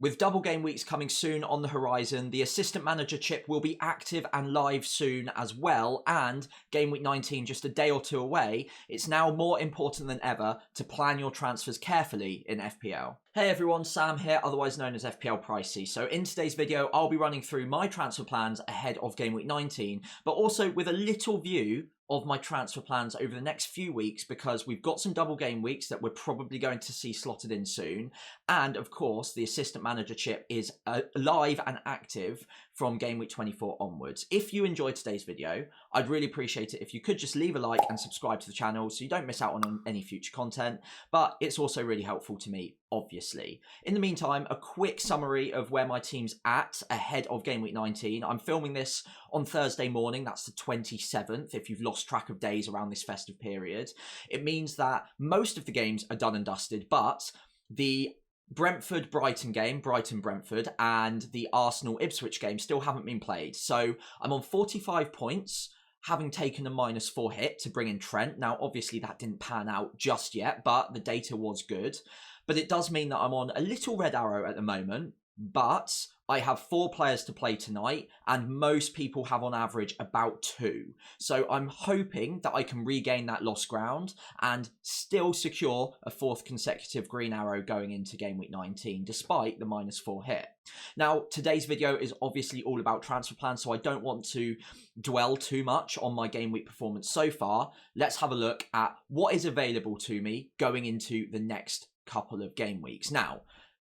With double game weeks coming soon on the horizon, the assistant manager chip will be active and live soon as well, and game week 19 just a day or two away, it's now more important than ever to plan your transfers carefully in FPL. Hey everyone, Sam here, otherwise known as FPL Pricey. So in today's video, I'll be running through my transfer plans ahead of game week 19, but also with a little view of my transfer plans over the next few weeks, because we've got some double game weeks that we're probably going to see slotted in soon. And of course, the assistant manager chip is live and active from game week 24 onwards. If you enjoyed today's video, I'd really appreciate it if you could just leave a like and subscribe to the channel so you don't miss out on any future content, but it's also really helpful to me, obviously. In the meantime, a quick summary of where my team's at ahead of game week 19. I'm filming this on Thursday morning, that's the 27th, if you've lost track of days around this festive period. It means that most of the games are done and dusted, but the Brentford-Brighton game, Brighton-Brentford, and the Arsenal-Ipswich game still haven't been played. So I'm on 45 points, having taken a -4 hit to bring in Trent. Now, obviously, that didn't pan out just yet, but the data was good. But it does mean that I'm on a little red arrow at the moment, but I have 4 players to play tonight, and most people have on average about 2. So I'm hoping that I can regain that lost ground and still secure a 4th consecutive green arrow going into game week 19, despite the -4 hit. Now, today's video is obviously all about transfer plans, so I don't want to dwell too much on my game week performance so far. Let's have a look at what is available to me going into the next couple of game weeks. Now,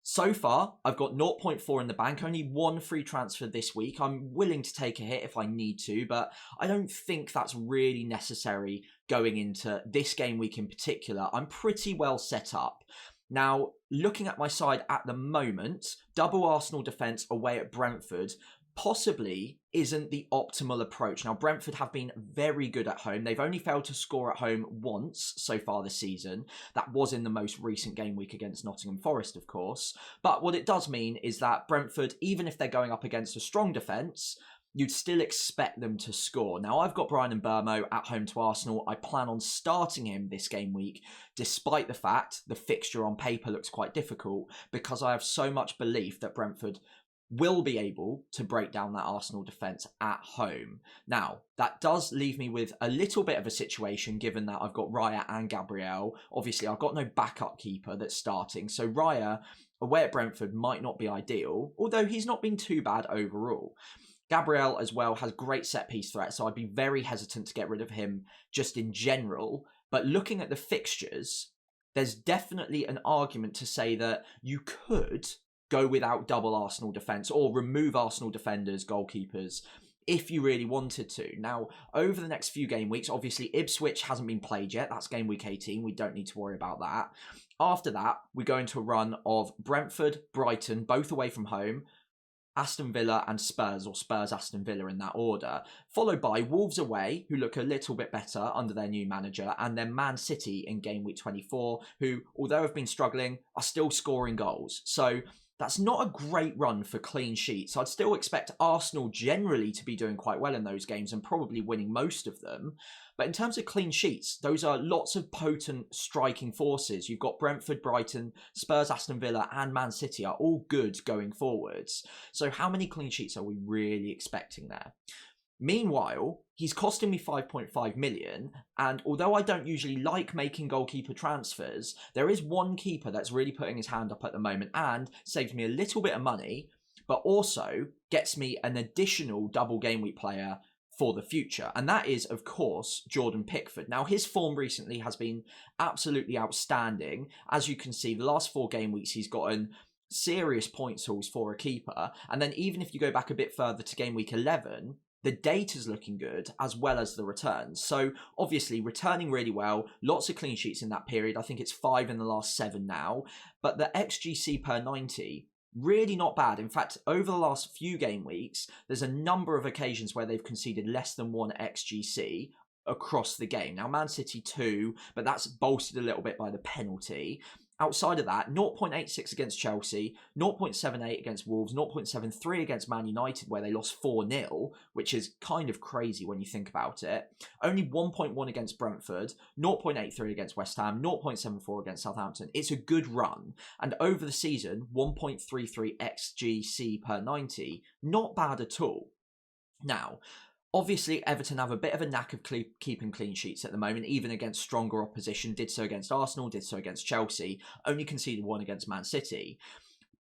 so far, I've got 0.4 in the bank, only 1 free transfer this week. I'm willing to take a hit if I need to, but I don't think that's really necessary going into this game week in particular. I'm pretty well set up. Now, looking at my side at the moment, double Arsenal defence away at Brentford possibly isn't the optimal approach. Now, Brentford have been very good at home. They've only failed to score at home once so far this season. That was in the most recent game week against Nottingham Forest, of course. But what it does mean is that Brentford, even if they're going up against a strong defence, you'd still expect them to score. Now, I've got Brian Mbeumo at home to Arsenal. I plan on starting him this game week, despite the fact the fixture on paper looks quite difficult, because I have so much belief that Brentford will be able to break down that Arsenal defence at home. Now, that does leave me with a little bit of a situation, given that I've got Raya and Gabriel. Obviously, I've got no backup keeper that's starting, so Raya away at Brentford might not be ideal, although he's not been too bad overall. Gabriel as well has great set-piece threat, so I'd be very hesitant to get rid of him just in general. But looking at the fixtures, there's definitely an argument to say that you could go without double Arsenal defence or remove Arsenal defenders, goalkeepers, if you really wanted to. Now, over the next few game weeks, obviously Ipswich hasn't been played yet. That's game week 18. We don't need to worry about that. After that, we go into a run of Brentford, Brighton, both away from home, Aston Villa and Spurs, or Spurs-Aston Villa in that order, followed by Wolves away, who look a little bit better under their new manager, and then Man City in game week 24, who, although have been struggling, are still scoring goals. So that's not a great run for clean sheets. I'd still expect Arsenal generally to be doing quite well in those games and probably winning most of them. But in terms of clean sheets, those are lots of potent striking forces. You've got Brentford, Brighton, Spurs, Aston Villa and Man City are all good going forwards. So how many clean sheets are we really expecting there? Meanwhile, he's costing me 5.5 million, and although I don't usually like making goalkeeper transfers, there is one keeper that's really putting his hand up at the moment and saves me a little bit of money, but also gets me an additional double game week player for the future, and that is, of course, Jordan Pickford. Now, his form recently has been absolutely outstanding. As you can see, the last 4 game weeks, he's gotten serious point hauls for a keeper, and then even if you go back a bit further to game week 11, the data's looking good, as well as the returns. So, obviously, returning really well, lots of clean sheets in that period. I think it's 5 in the last 7 now. But the XGC per 90, really not bad. In fact, over the last few game weeks, there's a number of occasions where they've conceded less than 1 XGC across the game. Now, Man City 2, but that's bolstered a little bit by the penalty. Outside of that, 0.86 against Chelsea, 0.78 against Wolves, 0.73 against Man United, where they lost 4-0, which is kind of crazy when you think about it. Only 1.1 against Brentford, 0.83 against West Ham, 0.74 against Southampton. It's a good run. And over the season, 1.33 XGC per 90. Not bad at all. Now, obviously, Everton have a bit of a knack of keeping clean sheets at the moment, even against stronger opposition. Did so against Arsenal, did so against Chelsea, only conceded 1 against Man City.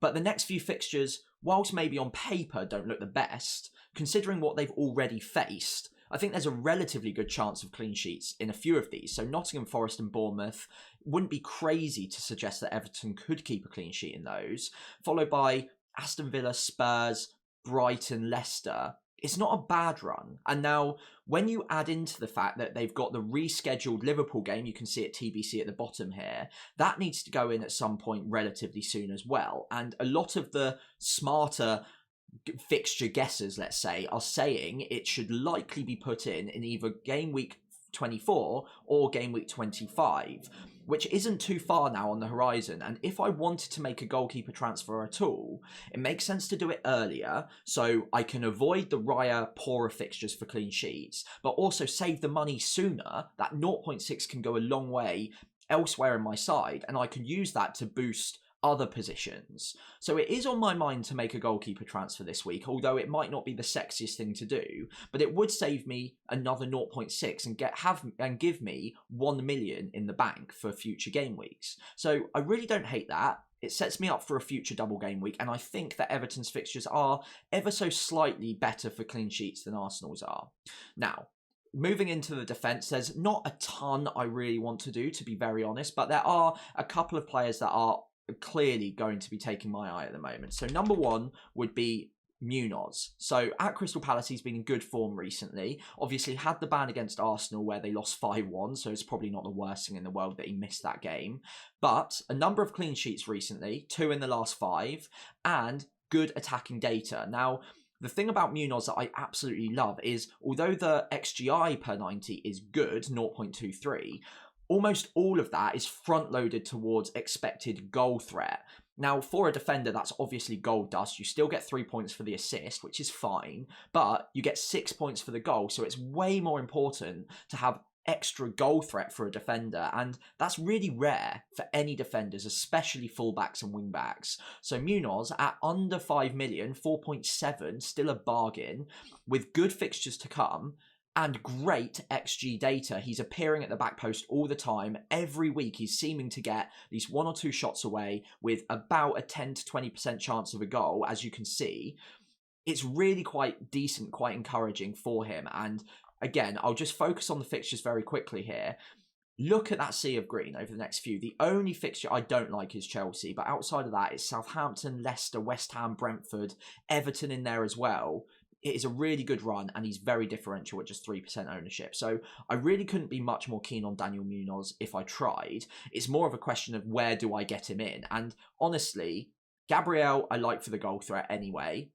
But the next few fixtures, whilst maybe on paper don't look the best, considering what they've already faced, I think there's a relatively good chance of clean sheets in a few of these. So Nottingham Forest and Bournemouth, wouldn't be crazy to suggest that Everton could keep a clean sheet in those, followed by Aston Villa, Spurs, Brighton, Leicester. It's not a bad run. And now, when you add into the fact that they've got the rescheduled Liverpool game, you can see it TBC at the bottom here, that needs to go in at some point relatively soon as well. And a lot of the smarter fixture guessers, let's say, are saying it should likely be put in either game week 24 or game week 25, which isn't too far now on the horizon. And if I wanted to make a goalkeeper transfer at all, it makes sense to do it earlier so I can avoid the Raya poorer fixtures for clean sheets, but also save the money sooner. That 0.6 can go a long way elsewhere in my side, and I can use that to boost other positions. So it is on my mind to make a goalkeeper transfer this week, although it might not be the sexiest thing to do, but it would save me another 0.6 and give me 1 million in the bank for future game weeks. So I really don't hate that. It sets me up for a future double game week, and I think that Everton's fixtures are ever so slightly better for clean sheets than Arsenal's are. Now, moving into the defence, there's not a ton I really want to do, to be very honest, but there are a couple of players that are clearly going to be taking my eye at the moment. So number one would be Munoz. So at Crystal Palace, he's been in good form recently. Obviously had the ban against Arsenal where they lost 5-1, so it's probably not the worst thing in the world that he missed that game. But a number of clean sheets recently, 2 in the last 5, and good attacking data. Now, the thing about Munoz that I absolutely love is, although the XGI per 90 is good, 0.23, almost all of that is front-loaded towards expected goal threat. Now, for a defender, that's obviously gold dust. You still get 3 points for the assist, which is fine, but you get 6 points for the goal, so it's way more important to have extra goal threat for a defender, and that's really rare for any defenders, especially fullbacks and wingbacks. So Munoz at under 5 million, 4.7, still a bargain, with good fixtures to come, and great XG data. He's appearing at the back post all the time. Every week he's seeming to get at least 1 or 2 shots away with about a 10 to 20% chance of a goal, as you can see. It's really quite decent, quite encouraging for him. And again, I'll just focus on the fixtures very quickly here. Look at that sea of green over the next few. The only fixture I don't like is Chelsea, but outside of that, it's Southampton, Leicester, West Ham, Brentford, Everton in there as well. It is a really good run, and he's very differential at just 3% ownership. So I really couldn't be much more keen on Daniel Munoz if I tried. It's more of a question of where do I get him in? And honestly, Gabriel I like for the goal threat anyway,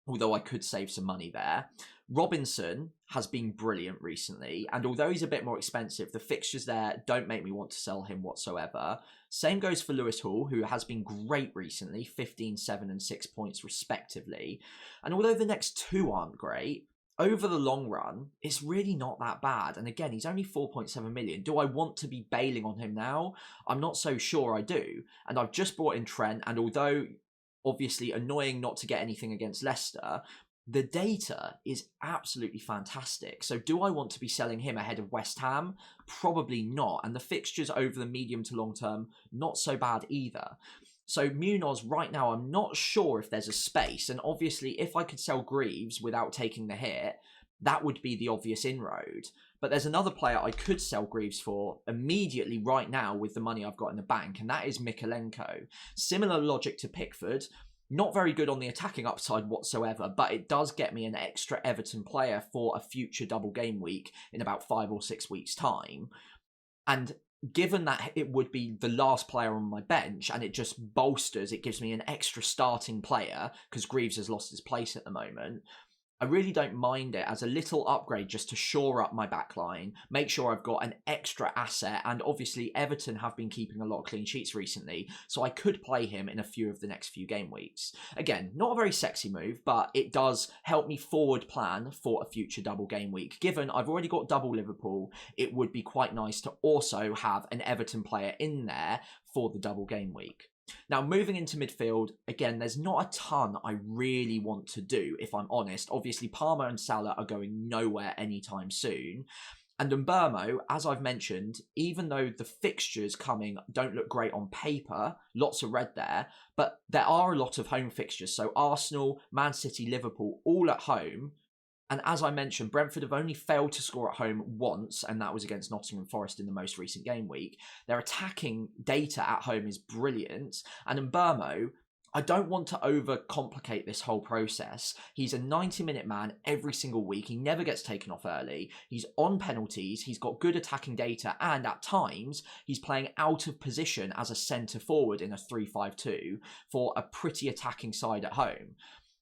although I could save some money there. Robinson has been brilliant recently, and although he's a bit more expensive, the fixtures there don't make me want to sell him whatsoever. Same goes for Lewis Hall, who has been great recently, 15, 7 and 6 points respectively. And although the next 2 aren't great, over the long run, it's really not that bad. And again, he's only 4.7 million. Do I want to be bailing on him now? I'm not so sure I do. And I've just brought in Trent, and although obviously annoying not to get anything against Leicester, the data is absolutely fantastic. So do I want to be selling him ahead of West Ham? Probably not. And the fixtures over the medium to long term, not so bad either. So Munoz right now, I'm not sure if there's a space. And obviously, if I could sell Greaves without taking the hit, that would be the obvious inroad. But there's another player I could sell Greaves for immediately right now with the money I've got in the bank, and that is Mykolenko. Similar logic to Pickford. Not very good on the attacking upside whatsoever, but it does get me an extra Everton player for a future double game week in about 5 or 6 weeks' time. And given that it would be the last player on my bench, and it just bolsters, it gives me an extra starting player, because Greaves has lost his place at the moment. I really don't mind it as a little upgrade just to shore up my backline, make sure I've got an extra asset, and obviously Everton have been keeping a lot of clean sheets recently, so I could play him in a few of the next few game weeks. Again, not a very sexy move, but it does help me forward plan for a future double game week. Given I've already got double Liverpool, it would be quite nice to also have an Everton player in there for the double game week. Now, moving into midfield, again, there's not a ton I really want to do, if I'm honest. Obviously, Palmer and Salah are going nowhere anytime soon. And Mbeumo, as I've mentioned, even though the fixtures coming don't look great on paper, lots of red there, but there are a lot of home fixtures. So Arsenal, Man City, Liverpool, all at home. And as I mentioned, Brentford have only failed to score at home once, and that was against Nottingham Forest in the most recent game week. Their attacking data at home is brilliant. And Mbeumo, I don't want to overcomplicate this whole process. He's a 90-minute man every single week. He never gets taken off early. He's on penalties. He's got good attacking data. And at times, he's playing out of position as a centre forward in a 3-5-2 for a pretty attacking side at home.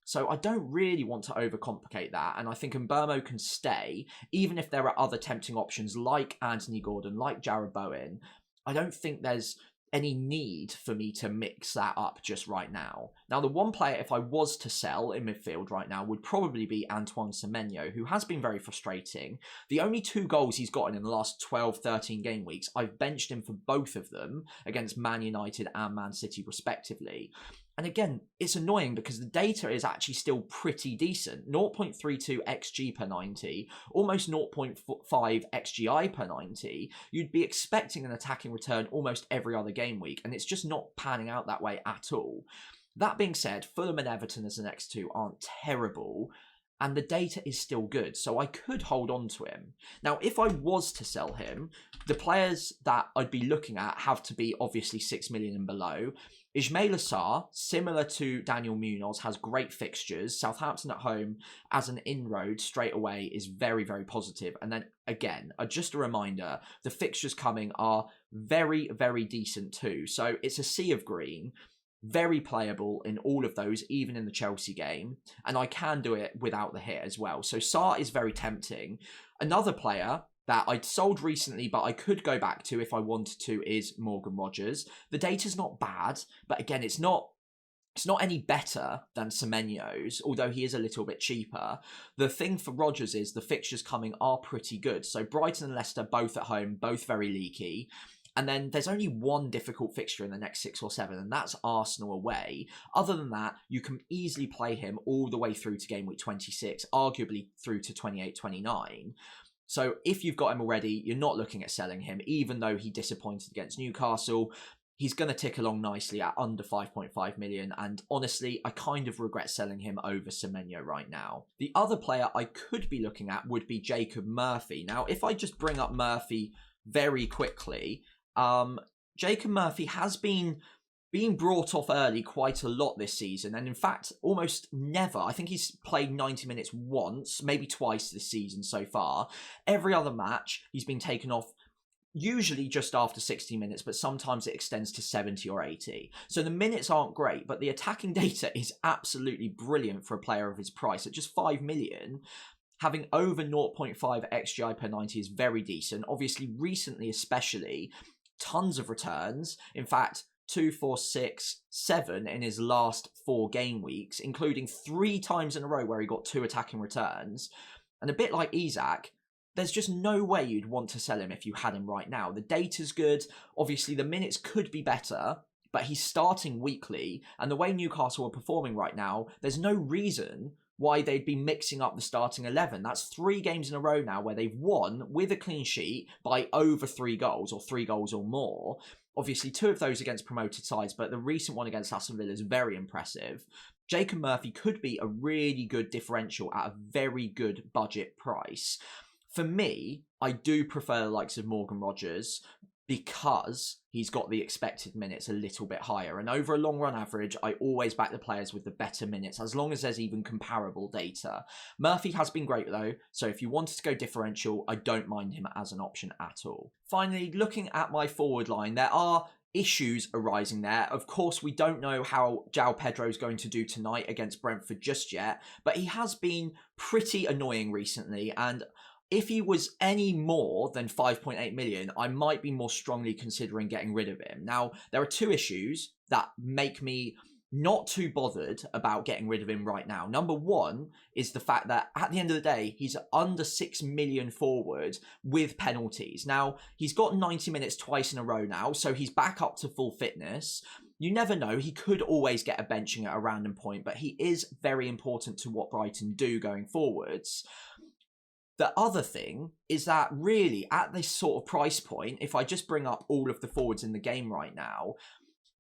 So I don't really want to overcomplicate that, and I think Mbeumo can stay, even if there are other tempting options like Anthony Gordon, like Jarrod Bowen. I don't think there's any need for me to mix that up just right now. Now, the one player, if I was to sell in midfield right now, would probably be Antoine Semenyo, who has been very frustrating. The only 2 goals he's gotten in the last 12, 13 game weeks, I've benched him for both of them against Man United and Man City respectively. And again, it's annoying because the data is actually still pretty decent. 0.32 XG per 90, almost 0.5 XGI per 90. You'd be expecting an attacking return almost every other game week, and it's just not panning out that way at all. That being said, Fulham and Everton as the next 2 aren't terrible, and the data is still good, so I could hold on to him. Now, if I was to sell him, the players that I'd be looking at have to be obviously 6 million and below. Ismail Assar, similar to Daniel Munoz, has great fixtures. Southampton at home as an inroad straight away is very, very positive. And then again, just a reminder, the fixtures coming are very, very decent too. So it's a sea of green, very playable in all of those, even in the Chelsea game. And I can do it without the hit as well. So Sarr is very tempting. Another player that I'd sold recently, but I could go back to if I wanted to, is Morgan Rogers. The data's not bad, but again, it's not any better than Semenyo's, although he is a little bit cheaper. The thing for Rogers is the fixtures coming are pretty good. So Brighton and Leicester both at home, both very leaky. And then there's only one difficult fixture in the next 6 or 7, and that's Arsenal away. Other than that, you can easily play him all the way through to game week 26, arguably through to 28, 29. So if you've got him already, you're not looking at selling him, even though he disappointed against Newcastle. He's going to tick along nicely at under 5.5 million. And honestly, I kind of regret selling him over Semenyo right now. The other player I could be looking at would be Jacob Murphy. Now, if I just bring up Murphy very quickly, Jacob Murphy has been being brought off early quite a lot this season, and in fact almost never. I think he's played 90 minutes once, maybe twice this season so far. Every other match he's been taken off usually just after 60 minutes, but sometimes it extends to 70 or 80. So the minutes aren't great, but the attacking data is absolutely brilliant for a player of his price. At just 5 million, having over 0.5 XGI per 90 is very decent. Obviously, recently especially, tons of returns. In fact, 2, 4, 6, 7 in his last 4 game weeks, including 3 times in a row where he got 2 attacking returns. And a bit like Isak, there's just no way you'd want to sell him if you had him right now. The data's good. Obviously, the minutes could be better, but he's starting weekly. And the way Newcastle are performing right now, there's no reason why they'd be mixing up the starting 11. That's 3 games in a row now where they've won with a clean sheet by over 3 goals or 3 goals or more. Obviously, 2 of those against promoted sides, but the recent one against Aston Villa is very impressive. Jacob Murphy could be a really good differential at a very good budget price. For me, I do prefer the likes of Morgan Rogers because he's got the expected minutes a little bit higher. And over a long run average, I always back the players with the better minutes, as long as there's even comparable data. Murphy has been great though, so if you wanted to go differential, I don't mind him as an option at all. Finally, looking at my forward line, there are issues arising there. Of course, we don't know how João Pedro is going to do tonight against Brentford just yet, but he has been pretty annoying recently, and if he was any more than 5.8 million, I might be more strongly considering getting rid of him. Now, there are two issues that make me not too bothered about getting rid of him right now. Number one is the fact that at the end of the day, he's under 6 million forward with penalties. Now, he's got 90 minutes twice in a row now, so he's back up to full fitness. You never know, he could always get a benching at a random point, but he is very important to what Brighton do going forwards. The other thing is that really at this sort of price point, if I just bring up all of the forwards in the game right now,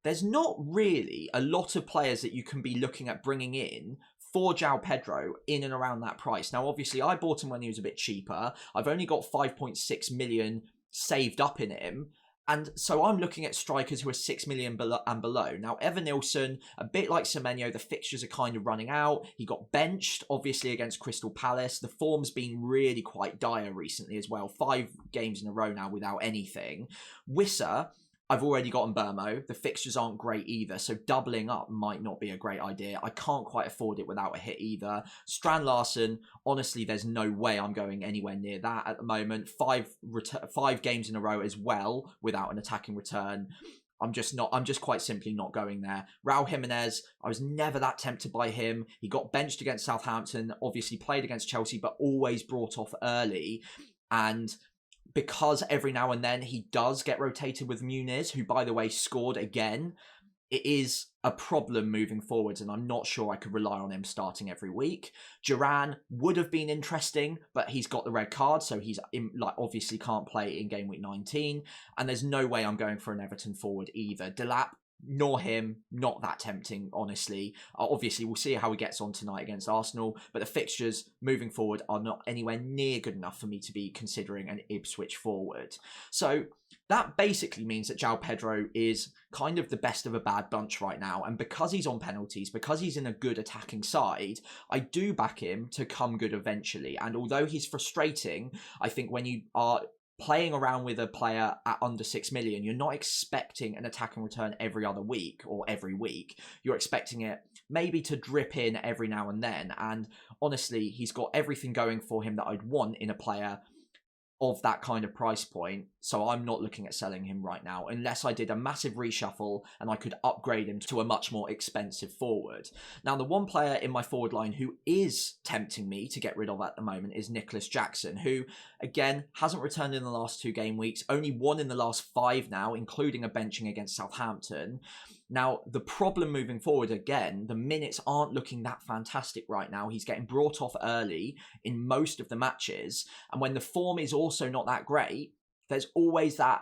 there's not really a lot of players that you can be looking at bringing in for João Pedro in and around that price. Now, obviously, I bought him when he was a bit cheaper. I've only got 5.6 million saved up in him. And so I'm looking at strikers who are 6 million and below. Now, Evan Nilsson, a bit like Semenyo, the fixtures are kind of running out. He got benched, obviously, against Crystal Palace. The form's been really quite dire recently as well. 5 games in a row now without anything. Wissa, I've already gotten Burmo. The fixtures aren't great either, so doubling up might not be a great idea. I can't quite afford it without a hit either. Strand Larsen, honestly, there's no way I'm going anywhere near that at the moment. 5 games in a row as well without an attacking return. I'm just quite simply not going there. Raul Jimenez, I was never that tempted by him. He got benched against Southampton, obviously played against Chelsea, but always brought off early. And because every now and then he does get rotated with Muniz, who, by the way, scored again, it is a problem moving forwards, and I'm not sure I could rely on him starting every week. Duran would have been interesting, but he's got the red card, so he's obviously can't play in game week 19, and there's no way I'm going for an Everton forward either. Delap, nor him, not that tempting, honestly. Obviously, we'll see how he gets on tonight against Arsenal, but the fixtures moving forward are not anywhere near good enough for me to be considering an Ipswich forward. So that basically means that João Pedro is kind of the best of a bad bunch right now, and because he's on penalties, because he's in a good attacking side, I do back him to come good eventually. And although he's frustrating, I think when you are playing around with a player at under 6 million, you're not expecting an attacking return every other week or every week. You're expecting it maybe to drip in every now and then. And honestly, he's got everything going for him that I'd want in a player of that kind of price point. So I'm not looking at selling him right now unless I did a massive reshuffle and I could upgrade him to a much more expensive forward. Now, the one player in my forward line who is tempting me to get rid of at the moment is Nicholas Jackson, who again hasn't returned in the last 2 game weeks, only won in the last 5 now, including a benching against Southampton. Now, the problem moving forward, again, the minutes aren't looking that fantastic right now. He's getting brought off early in most of the matches. And when the form is also not that great, there's always that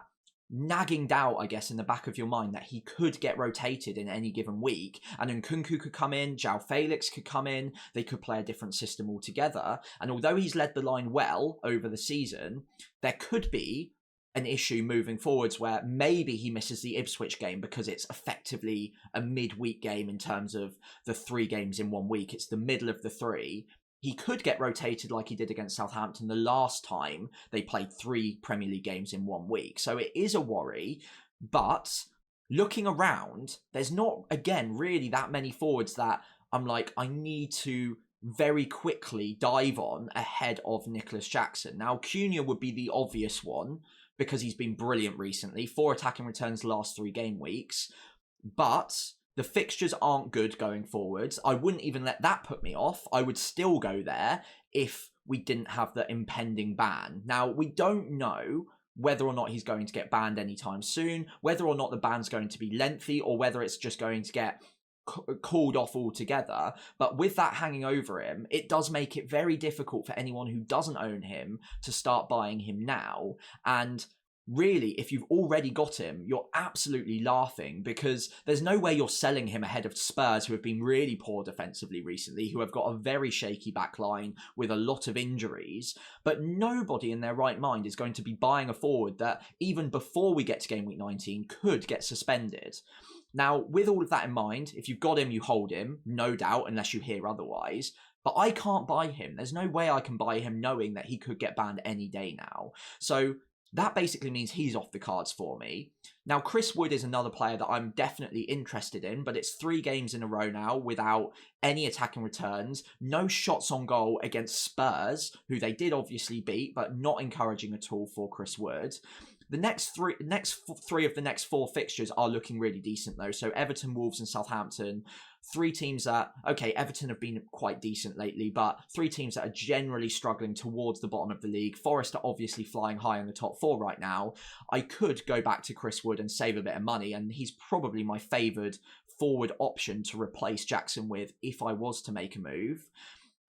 nagging doubt, I guess, in the back of your mind that he could get rotated in any given week. And Nkunku could come in, João Felix could come in, they could play a different system altogether. And although he's led the line well over the season, there could be an issue moving forwards where maybe he misses the Ipswich game because it's effectively a midweek game in terms of the 3 games in 1 week. It's the middle of the 3. He could get rotated like he did against Southampton the last time they played 3 Premier League games in 1 week. So it is a worry, but looking around, there's not, again, really that many forwards that I'm like, I need to very quickly dive on ahead of Nicholas Jackson. Now, Cunha would be the obvious one, because he's been brilliant recently. 4 attacking returns the last 3 game weeks. But the fixtures aren't good going forwards. I wouldn't even let that put me off. I would still go there if we didn't have the impending ban. Now, we don't know whether or not he's going to get banned anytime soon, whether or not the ban's going to be lengthy, or whether it's just going to get called off altogether. But with that hanging over him, it does make it very difficult for anyone who doesn't own him to start buying him now. And really, if you've already got him, you're absolutely laughing, because there's no way you're selling him ahead of Spurs, who have been really poor defensively recently, who have got a very shaky back line with a lot of injuries. But nobody in their right mind is going to be buying a forward that, even before we get to game week 19, could get suspended. Now, with all of that in mind, if you've got him, you hold him, no doubt, unless you hear otherwise. But I can't buy him. There's no way I can buy him knowing that he could get banned any day now. So That basically means he's off the cards for me. Now, Chris Wood is another player that I'm definitely interested in, but it's 3 games in a row now without any attacking returns, no shots on goal against Spurs, who they did obviously beat, but not encouraging at all for Chris Wood. The next three of the next 4 fixtures are looking really decent, though. So Everton, Wolves and Southampton, 3 teams that, okay, Everton have been quite decent lately, but 3 teams that are generally struggling towards the bottom of the league. Forest are obviously flying high in the top 4 right now. I could go back to Chris Wood and save a bit of money, and he's probably my favoured forward option to replace Jackson with if I was to make a move.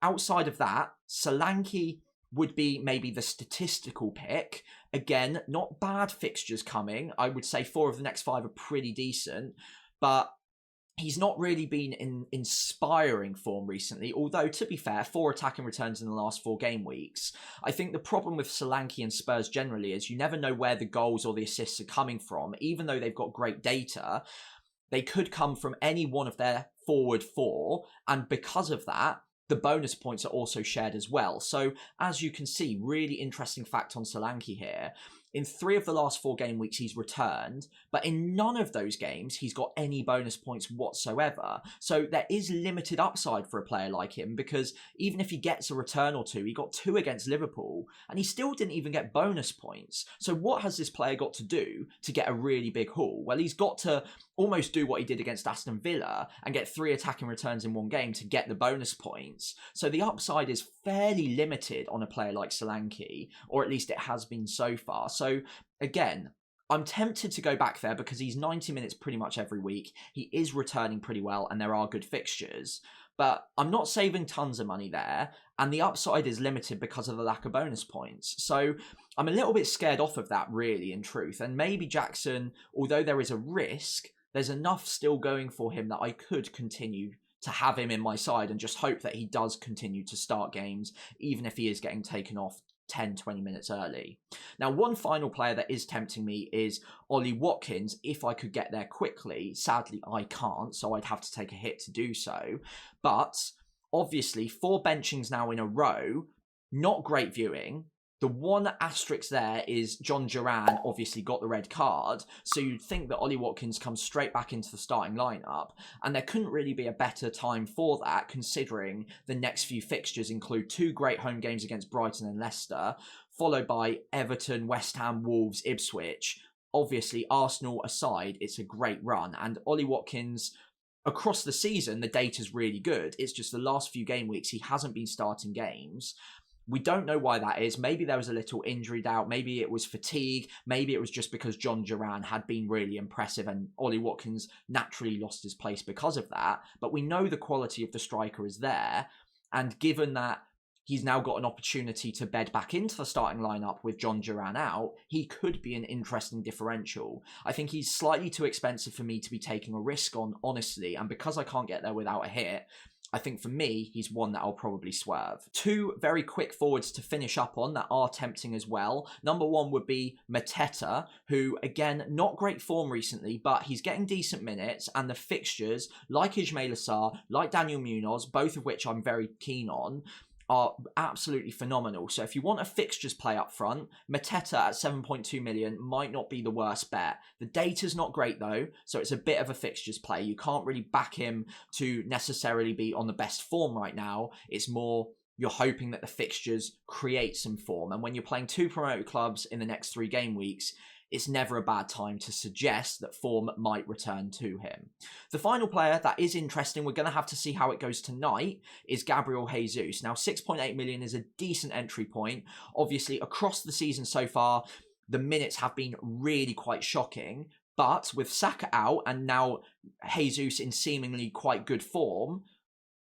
Outside of that, Solanke would be maybe the statistical pick. Again, not bad fixtures coming. I would say 4 of the next 5 are pretty decent, but he's not really been in inspiring form recently, although, to be fair, 4 attacking returns in the last 4 game weeks. I think the problem with Solanke and Spurs generally is you never know where the goals or the assists are coming from. Even though they've got great data, they could come from any one of their forward 4, and because of that, the bonus points are also shared as well. So, as you can see, really interesting fact on Solanke here. In 3 of the last 4 game weeks, he's returned, but in none of those games, he's got any bonus points whatsoever. So there is limited upside for a player like him, because even if he gets a return or 2, he got 2 against Liverpool, and he still didn't even get bonus points. So what has this player got to do to get a really big haul? Well, he's got to almost do what he did against Aston Villa and get 3 attacking returns in 1 game to get the bonus points. So the upside is fairly limited on a player like Solanke, or at least it has been so far. So again, I'm tempted to go back there because he's 90 minutes pretty much every week. He is returning pretty well and there are good fixtures, but I'm not saving tons of money there, and the upside is limited because of the lack of bonus points. So I'm a little bit scared off of that, really, in truth. And maybe Jackson, although there is a risk, there's enough still going for him that I could continue to have him in my side and just hope that he does continue to start games, even if he is getting taken off 10-20 minutes early. Now, one final player that is tempting me is Ole Watkins, if I could get there quickly. Sadly, I can't, so I'd have to take a hit to do so. But obviously, 4 benchings now in a row, not great viewing. The one asterisk there is John Duran obviously got the red card, so you'd think that Ole Watkins comes straight back into the starting lineup, and there couldn't really be a better time for that, considering the next few fixtures include 2 great home games against Brighton and Leicester, followed by Everton, West Ham, Wolves, Ipswich. Obviously, Arsenal aside, it's a great run, and Ole Watkins, across the season, the data's really good. It's just the last few game weeks, he hasn't been starting games. We don't know why that is. Maybe there was a little injury doubt. Maybe it was fatigue. Maybe it was just because John Duran had been really impressive and Ole Watkins naturally lost his place because of that. But we know the quality of the striker is there. And given that he's now got an opportunity to bed back into the starting lineup with John Duran out, he could be an interesting differential. I think he's slightly too expensive for me to be taking a risk on, honestly. And because I can't get there without a hit, I think for me, he's one that I'll probably swerve. 2 very quick forwards to finish up on that are tempting as well. Number 1 would be Mateta, who, again, not great form recently, but he's getting decent minutes, and the fixtures, like Ismail Assar, like Daniel Munoz, both of which I'm very keen on, are absolutely phenomenal. So if you want a fixtures play up front, Mateta at 7.2 million might not be the worst bet. The data's not great though, so it's a bit of a fixtures play. You can't really back him to necessarily be on the best form right now. It's more you're hoping that the fixtures create some form. And when you're playing 2 promoted clubs in the next 3 game weeks, it's never a bad time to suggest that form might return to him. The final player that is interesting, we're going to have to see how it goes tonight, is Gabriel Jesus. Now, 6.8 million is a decent entry point. Obviously, across the season so far, the minutes have been really quite shocking. But with Saka out and now Jesus in seemingly quite good form,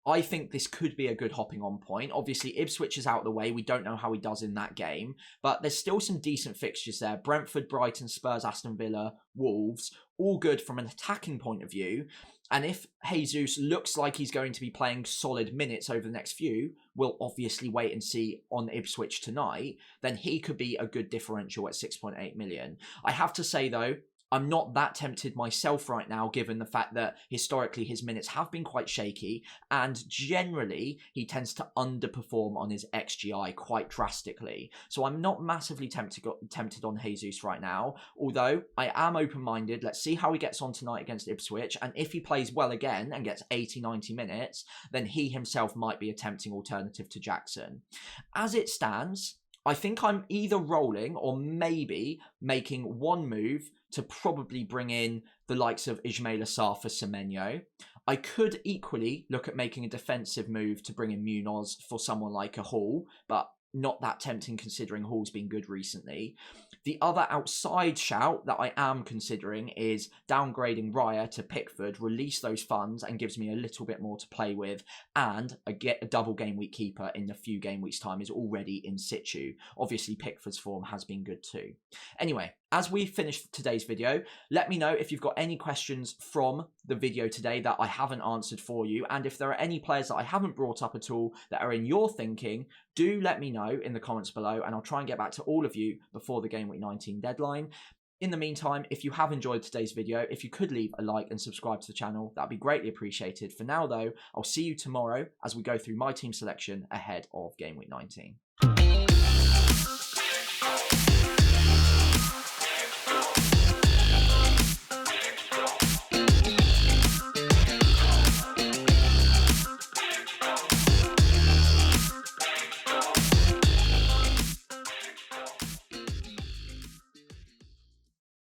I think this could be a good hopping on point. Obviously, Ipswich is out of the way. We don't know how he does in that game. But there's still some decent fixtures there. Brentford, Brighton, Spurs, Aston Villa, Wolves. All good from an attacking point of view. And if Jesus looks like he's going to be playing solid minutes over the next few, we'll obviously wait and see on Ipswich tonight, then he could be a good differential at 6.8 million. I have to say, though, I'm not that tempted myself right now, given the fact that historically his minutes have been quite shaky, and generally he tends to underperform on his XGI quite drastically. So I'm not massively tempted on Jesus right now, although I am open-minded. Let's see how he gets on tonight against Ipswich, and if he plays well again and gets 80-90 minutes, then he himself might be a tempting alternative to Jackson. As it stands, I think I'm either rolling or maybe making one move to probably bring in the likes of Ismail Assar for Semenyo. I could equally look at making a defensive move to bring in Munoz for someone like a Hall, but not that tempting considering Hall's been good recently. The other outside shout that I am considering is downgrading Raya to Pickford, release those funds and gives me a little bit more to play with, and a double game week keeper in a few game weeks time is already in situ. Obviously Pickford's form has been good too. Anyway, as we finish today's video, let me know if you've got any questions from the video today that I haven't answered for you, and if there are any players that I haven't brought up at all that are in your thinking, do let me know in the comments below, and I'll try and get back to all of you before the Game Week 19 deadline. In the meantime, if you have enjoyed today's video, if you could leave a like and subscribe to the channel, that'd be greatly appreciated. For now though, I'll see you tomorrow as we go through my team selection ahead of Game Week 19.